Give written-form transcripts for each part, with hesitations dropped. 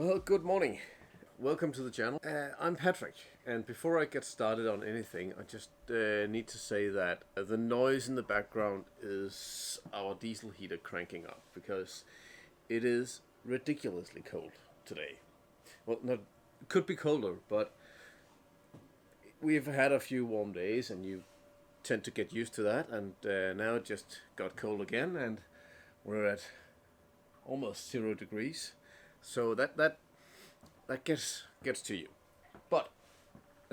Well, good morning. Welcome to the channel. I'm Patrick, and before I get started on anything, I just need to say that the noise in the background is our diesel heater cranking up because it is ridiculously cold today. Well, not it could be colder, but we've had a few warm days, and you tend to get used to that. And now it just got cold again, and we're at almost 0 degrees. So that gets to you. But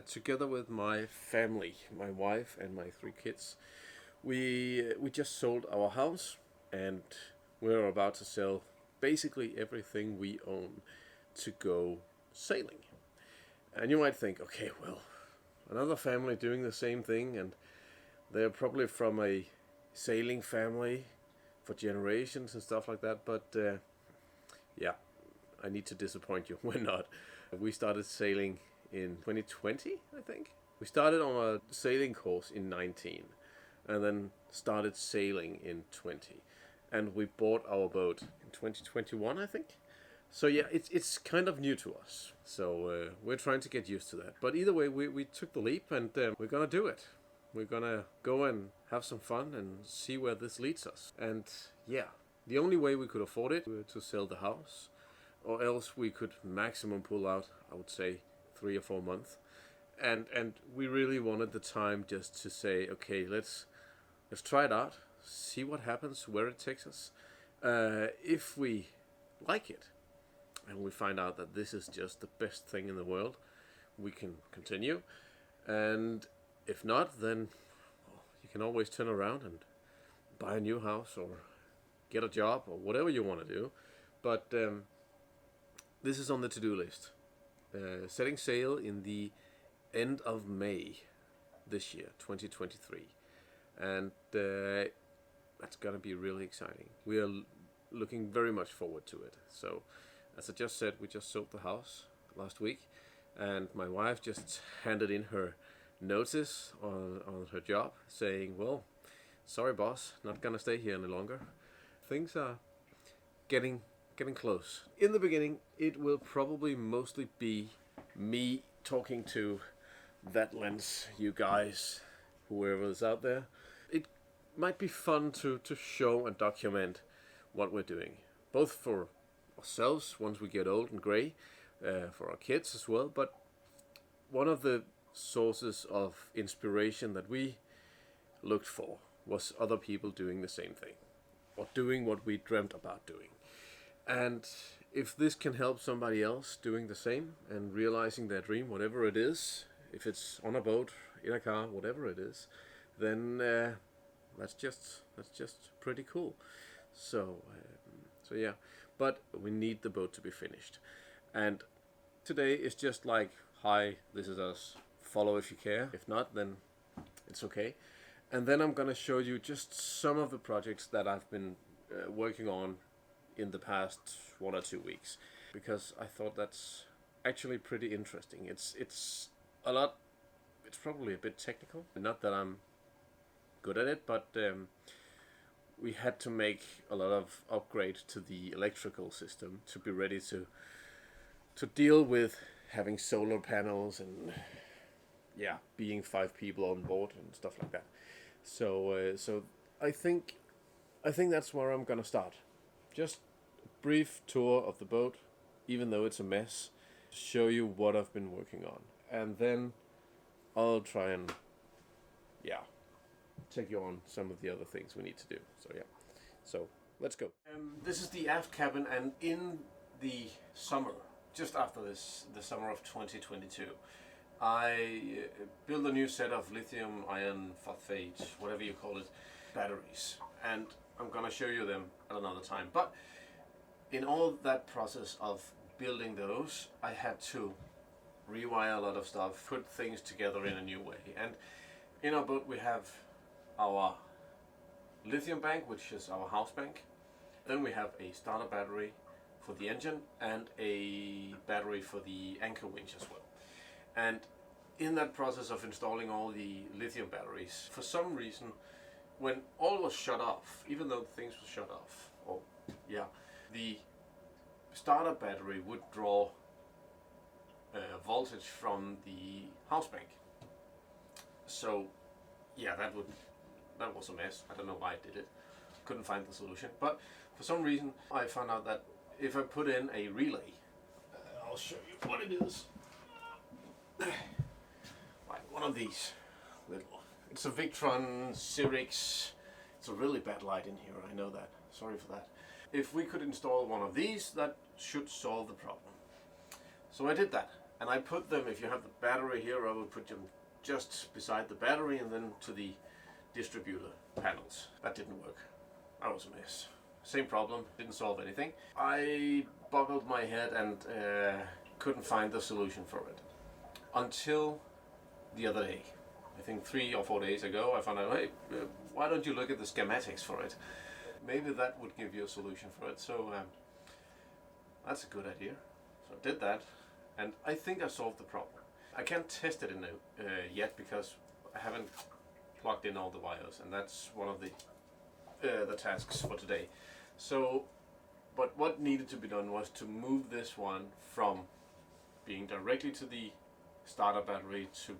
together with my family, my wife and my 3 kids, we just sold our house, and we're about to sell basically everything we own to go sailing. And you might think, okay, well, another family doing the same thing, and they're probably from a sailing family for generations and stuff like that. But yeah, I need to disappoint you. We're not. We started sailing in 2020, I think. We started on a sailing course in 19, and then started sailing in 20. And we bought our boat in 2021, I think. So yeah, it's kind of new to us. So we're trying to get used to that. But either way, we took the leap, and we're gonna do it. We're gonna go and have some fun and see where this leads us. And yeah, the only way we could afford it was to sell the house, or else we could maximum pull out, I would say, 3 or 4 months. And we really wanted the time just to say, okay, let's try it out, see what happens, where it takes us. If we like it, and we find out that this is just the best thing in the world, we can continue. And if not, then you can always turn around and buy a new house or get a job or whatever you want to do. But this is on the to-do list. Setting sail in the end of May this year, 2023. And that's going to be really exciting. We are looking very much forward to it. So, as I just said, we just sold the house last week, and my wife just handed in her notice on her job, saying, well, sorry boss, not gonna stay here any longer. Things are getting close. In the beginning, it will probably mostly be me talking to that lens, you guys, whoever is out there. It might be fun to show and document what we're doing, both for ourselves once we get old and grey, for our kids as well. But one of the sources of inspiration that we looked for was other people doing the same thing, or doing what we dreamt about doing. And if this can help somebody else doing the same and realizing their dream, whatever it is, if it's on a boat, in a car, whatever it is, then that's just pretty cool. So yeah, but we need the boat to be finished. And today is just like, hi, this is us. Follow if you care. If not, then it's okay. And then I'm gonna show you just some of the projects that I've been working on in the past 1 or 2 weeks, because I thought that's actually pretty interesting. It's a lot. It's probably a bit technical. Not that I'm good at it, but we had to make a lot of upgrade to the electrical system to be ready to deal with having solar panels and yeah, being 5 people on board and stuff like that. So I think that's where I'm gonna start. Just a brief tour of the boat, even though it's a mess, to show you what I've been working on, and then I'll try and take you on some of the other things we need to do. So yeah, so let's go. This is the aft cabin, and in the summer, just after the summer of 2022, I built a new set of lithium iron phosphate, whatever you call it, batteries, and I'm gonna show you them at another time. But in all that process of building those, I had to rewire a lot of stuff, put things together in a new way. And in our boat we have our lithium bank, which is our house bank. Then we have a starter battery for the engine and a battery for the anchor winch as well. And in that process of installing all the lithium batteries, for some reason, when all was shut off, even though things were shut off, the starter battery would draw voltage from the house bank. So yeah, that was a mess. I don't know why I did it. Couldn't find the solution. But for some reason I found out that if I put in a relay, I'll show you what it is. Right, one of these little. It's a Victron Cyrix. It's a really bad light in here, I know that. Sorry for that. If we could install one of these, that should solve the problem. So I did that. And I put them, if you have the battery here, I will put them just beside the battery and then to the distributor panels. That didn't work. That was a mess. Same problem, didn't solve anything. I boggled my head and couldn't find the solution for it. Until the other day. I think 3 or 4 days ago I found out, hey, why don't you look at the schematics for it? Maybe that would give you a solution for it. So that's a good idea. So I did that, and I think I solved the problem. I can't test it yet because I haven't plugged in all the wires, and that's one of the tasks for today. So, but what needed to be done was to move this one from being directly to the starter battery to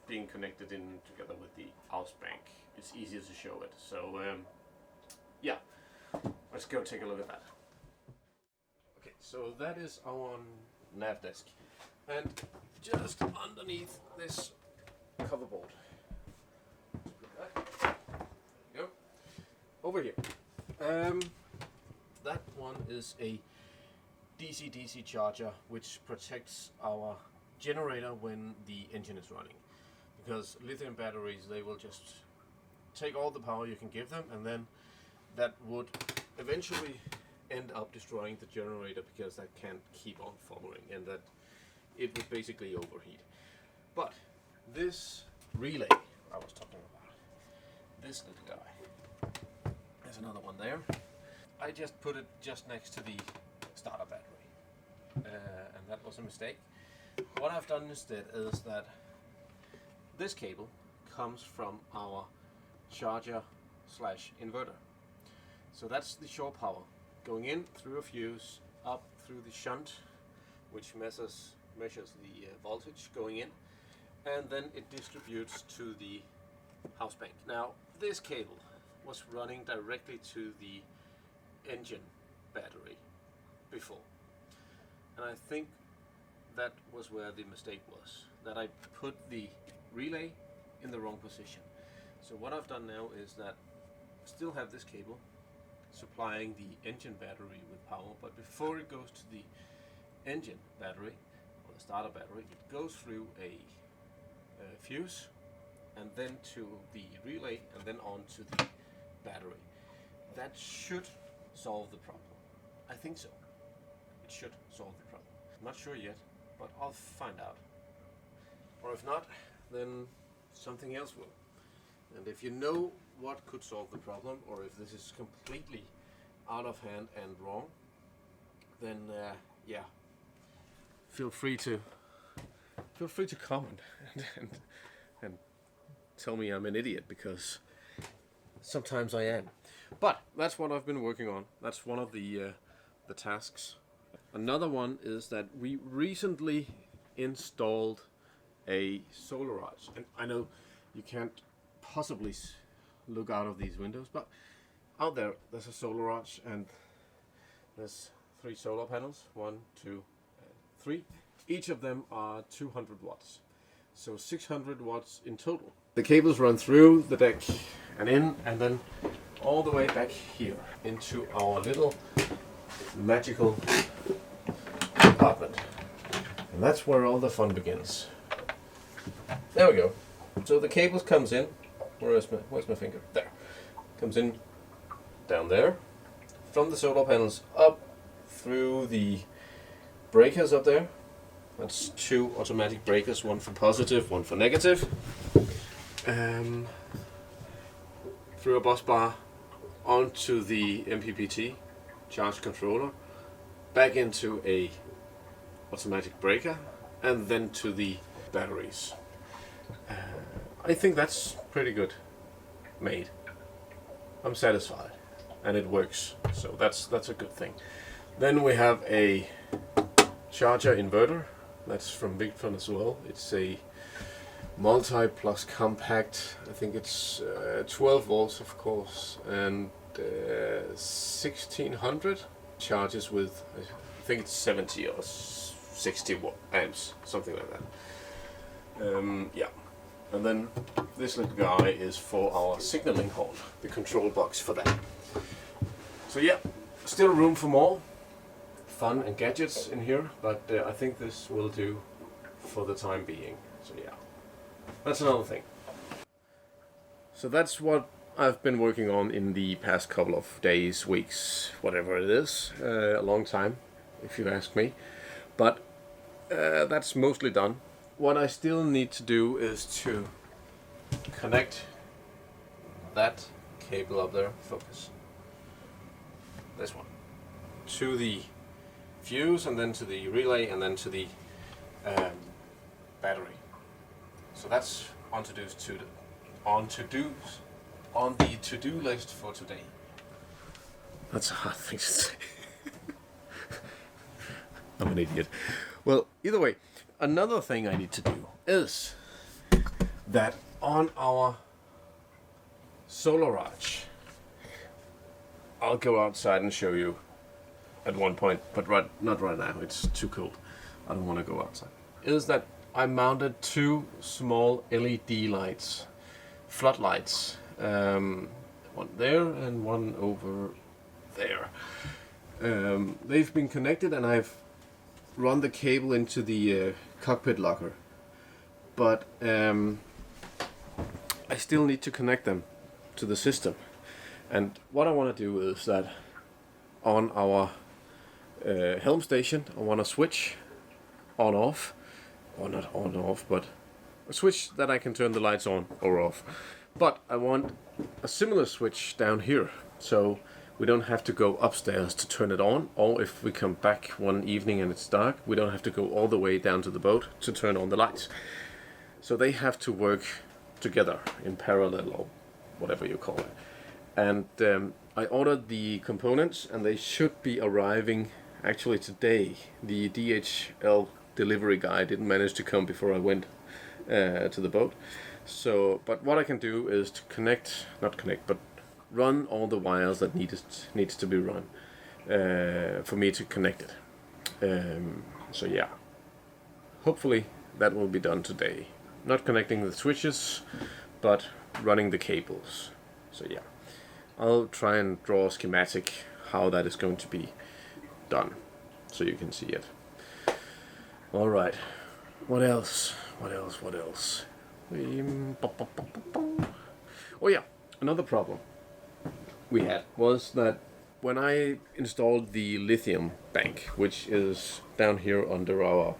being connected in together with the house bank. It's easier to show it. So yeah, let's go take a look at that. Okay, so that is our nav desk, and just underneath this cover board, there you go, over here, that one is a DC-DC charger which protects our generator when the engine is running, because lithium batteries, they will just take all the power you can give them, and then that would eventually end up destroying the generator because that can't keep on following, and that it would basically overheat. But this relay I was talking about, this little guy, there's another one there. I just put it just next to the starter battery, and that was a mistake. What I've done instead is that this cable comes from our charger slash inverter. So that's the shore power going in through a fuse up through the shunt, which measures the voltage going in, and then it distributes to the house bank. Now this cable was running directly to the engine battery before, and I think that was where the mistake was, that I put the relay in the wrong position. So what I've done now is that I still have this cable supplying the engine battery with power, but before it goes to the engine battery or the starter battery, it goes through a fuse and then to the relay and then on to the battery. That should solve the problem. I think so. It should solve the problem. I'm not sure yet, but I'll find out. Or if not, then something else will. And if you know what could solve the problem, or if this is completely out of hand and wrong, then yeah, feel free to comment and tell me I'm an idiot, because sometimes I am. But that's what I've been working on. That's one of the tasks. Another one is that we recently installed a solar arch, and I know you can't possibly look out of these windows, but out there's a solar arch, and there's 3 solar panels, 1, 2, 3. Each of them are 200 watts, so 600 watts in total. The cables run through the deck and in, and then all the way back here into our little magical compartment, and that's where all the fun begins. There we go. So the cables comes in. Where's my finger? There. Comes in down there from the solar panels up through the breakers up there. That's 2 automatic breakers, one for positive, one for negative. Through a bus bar onto the MPPT charge controller, back into a automatic breaker, and then to the batteries. I think that's pretty good made. I'm satisfied, and it works, so that's a good thing. Then we have a charger inverter. That's from Victron as well. It's a multi plus compact. I think it's 12 volts, of course, and 1600 charges with, I think it's 70 or 60 amps, something like that. Yeah, and then this little guy is for our signaling horn, the control box for that. So yeah, still room for more fun and gadgets in here, but I think this will do for the time being. So yeah, that's another thing. So that's what I've been working on in the past couple of days, weeks, whatever it is. A long time, if you ask me. But that's mostly done. What I still need to do is to connect that cable up there, focus, this one, to the fuse, and then to the relay, and then to the battery. So that's on the to-do list for today. That's a hard thing to say. I'm an idiot. Well, either way, another thing I need to do is that on our solar arch, I'll go outside and show you at one point, but not right now, it's too cold. I don't want to go outside. Is that I mounted two small LED lights, floodlights, one there and one over there. They've been connected, and I've run the cable into the cockpit locker, but I still need to connect them to the system. And what I want to do is that on our helm station, I want to switch on off, or not on off, but a switch that I can turn the lights on or off. But I want a similar switch down here, so we don't have to go upstairs to turn it on, or if we come back one evening and it's dark, we don't have to go all the way down to the boat to turn on the lights. So they have to work together in parallel, or whatever you call it. And I ordered the components, and they should be arriving actually today. The DHL delivery guy didn't manage to come before I went to the boat. So, but what I can do is to run all the wires that needs to be run for me to connect it. So yeah, hopefully that will be done today. Not connecting the switches, but running the cables. So yeah, I'll try and draw a schematic how that is going to be done, so you can see it. All right, what else? Oh yeah, another problem we had was that when I installed the lithium bank, which is down here under our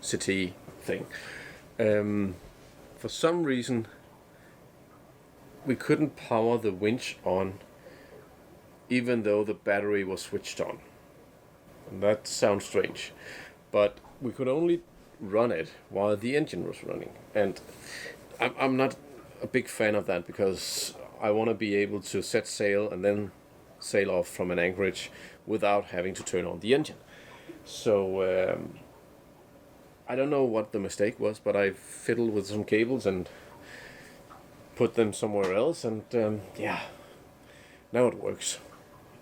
city thing, for some reason we couldn't power the winch on even though the battery was switched on. And that sounds strange, but we could only run it while the engine was running. And I'm not a big fan of that, because I want to be able to set sail and then sail off from an anchorage without having to turn on the engine. So I don't know what the mistake was, but I fiddled with some cables and put them somewhere else, and yeah, now it works.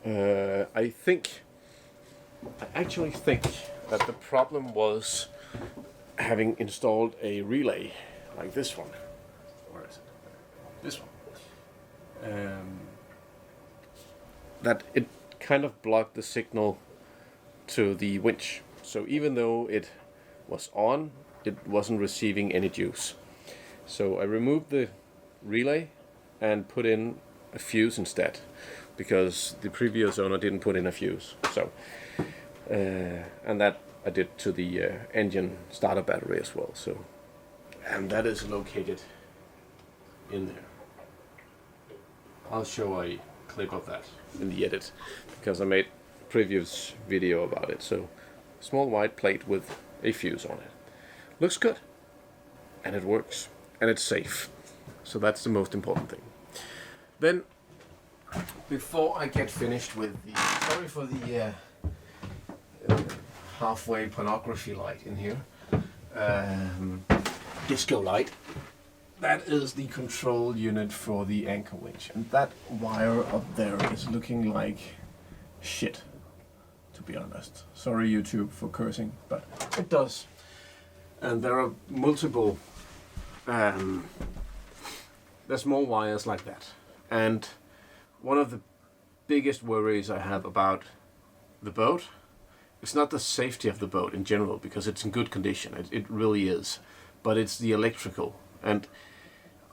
I actually think that the problem was having installed a relay like this one. Where is it? This one. That it kind of blocked the signal to the winch. So even though it was on, it wasn't receiving any juice. So I removed the relay and put in a fuse instead, because the previous owner didn't put in a fuse. So and that I did to the engine starter battery as well. So, and that is located in there. I'll show a clip of that in the edit, because I made a previous video about it. So, small white plate with a fuse on it. Looks good, and it works, and it's safe. So that's the most important thing. Then before I get finished with the, sorry for the halfway pornography light in here, disco light. That is the control unit for the anchor winch, and that wire up there is looking like shit, to be honest. Sorry YouTube for cursing, but it does. And there are multiple, there's more wires like that. And one of the biggest worries I have about the boat, it's not the safety of the boat in general, because it's in good condition, it really is, but it's the electrical. And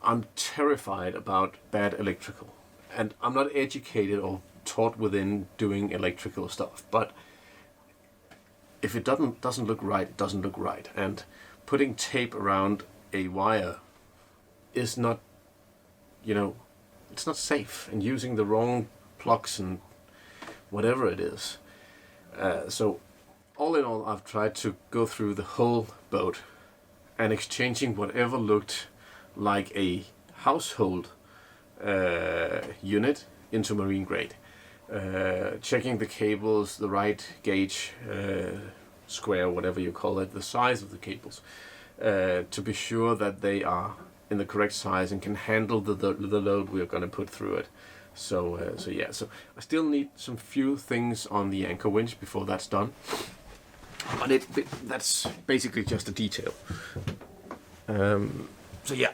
I'm terrified about bad electrical. And I'm not educated or taught within doing electrical stuff, but if it doesn't look right, it doesn't look right. And putting tape around a wire is not, you know, it's not safe, and using the wrong plugs and whatever it is. So all in all, I've tried to go through the whole boat and exchanging whatever looked like a household unit into marine grade. Checking the cables, the right gauge, square, whatever you call it, the size of the cables, to be sure that they are in the correct size and can handle the load we're going to put through it. So yeah, so I still need some few things on the anchor winch before that's done, but that's basically just a detail. So yeah,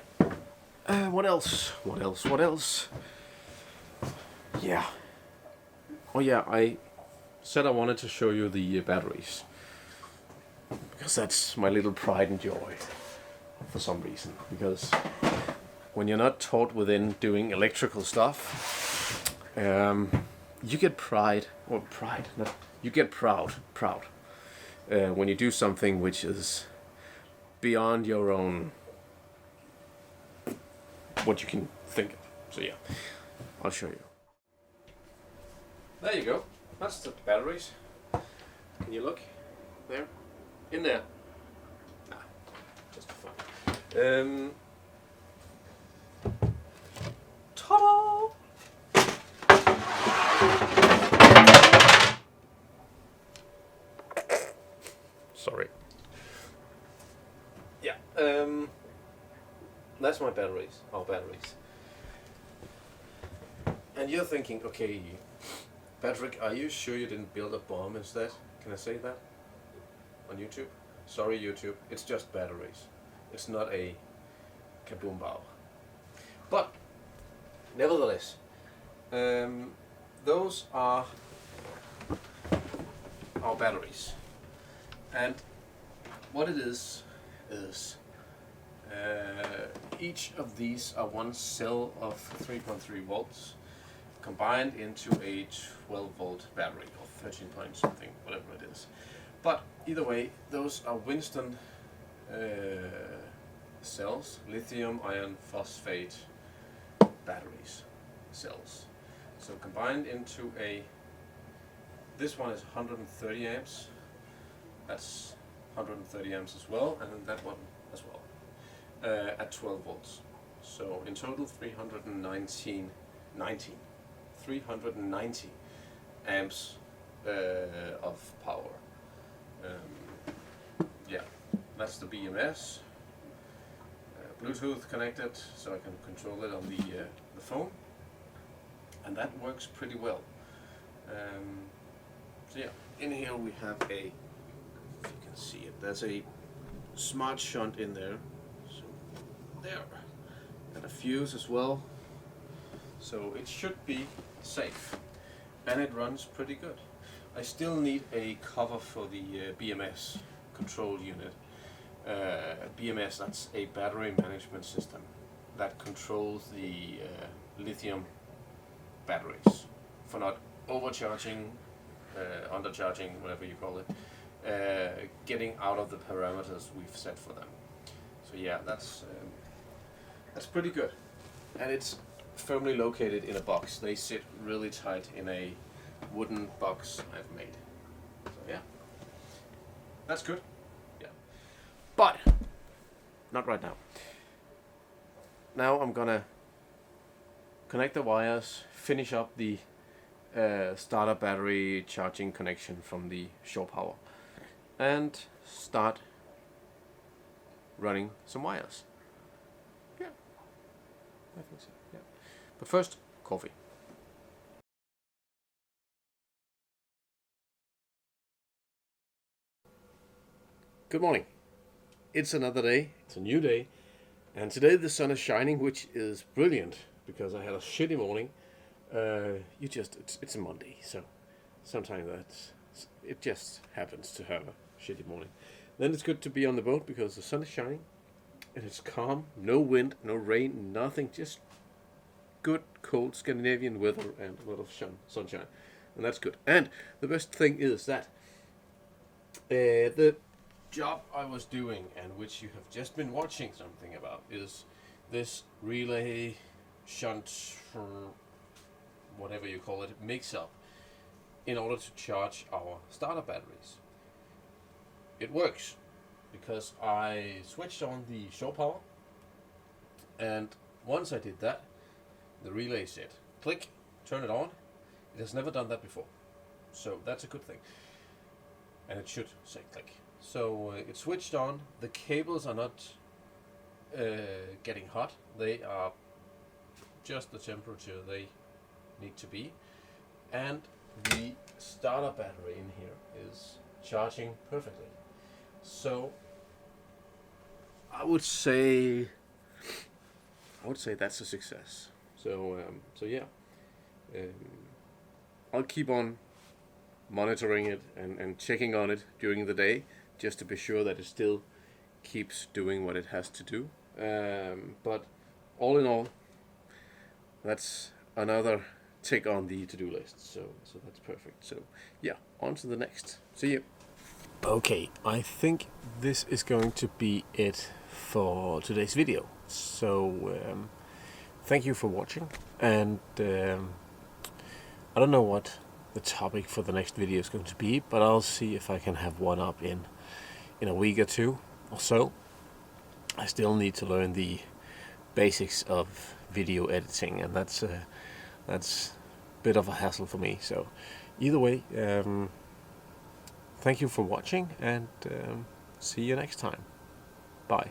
what else? Yeah. Oh yeah, I said I wanted to show you the batteries, because that's my little pride and joy for some reason. Because when you're not taught within doing electrical stuff, you get you get proud when you do something which is beyond your own, what you can think of. So yeah, I'll show you. There you go. That's the batteries. Can you look? There? In there? Ah, just for fun. Ta-da! Sorry. Yeah. That's my batteries. Our batteries. And you're thinking, okay, Patrick, are you sure you didn't build a bomb instead? Can I say that on YouTube? Sorry YouTube, it's just batteries. It's not a kaboom bow. But nevertheless, those are our batteries. And what it is each of these are one cell of 3.3 volts combined into a 12 volt battery, or 13 point something, whatever it is. But either way, those are Winston cells, lithium iron phosphate batteries cells. So combined into this one is 130 amps, that's 130 amps as well, and then that one as well, at 12 volts. So in total 390 amps of power. Yeah, that's the BMS. Bluetooth connected, so I can control it on the phone, and that works pretty well. So yeah, in here we have if you can see it, there's a smart shunt in there. So there, and a fuse as well. So it should be safe, and it runs pretty good. I still need a cover for the BMS control unit. BMS, that's a battery management system that controls the lithium batteries for not overcharging, undercharging, whatever you call it, getting out of the parameters we've set for them. So yeah, that's pretty good, and it's firmly located in a box. They sit really tight in a wooden box I've made. So yeah, that's good. Yeah, but not right now. Now I'm gonna connect the wires, finish up the starter battery charging connection from the shore power, and start running some wires. Yeah, I think so. Yeah, but first, coffee. Good morning. It's another day. It's a new day, and today the sun is shining, which is brilliant because I had a shitty morning. It's a Monday, so sometimes it just happens to have a shitty morning. Then it's good to be on the boat because the sun is shining and it's calm, no wind, no rain, nothing, just good cold Scandinavian weather and a lot of sunshine, and that's good. And the best thing is that the job I was doing, and which you have just been watching something about, is this relay shunt, for whatever you call it, mix up in order to charge our starter batteries. It works because I switched on the shore power, and once I did that, the relay said click, turn it on. It has never done that before, so that's a good thing, and it should say click. So it switched on. The cables are not getting hot. They are just the temperature they need to be, and the starter battery in here is charging perfectly. So I would say that's a success. So yeah, I'll keep on monitoring it and checking on it during the day, just to be sure that it still keeps doing what it has to do. But all in all, that's another tick on the to-do list. So that's perfect. So yeah, on to the next. See you. Okay, I think this is going to be it for today's video. So thank you for watching, and I don't know what the topic for the next video is going to be, but I'll see if I can have one up in a week or two or so. I still need to learn the basics of video editing, and that's a bit of a hassle for me. So either way, thank you for watching, and see you next time. Bye.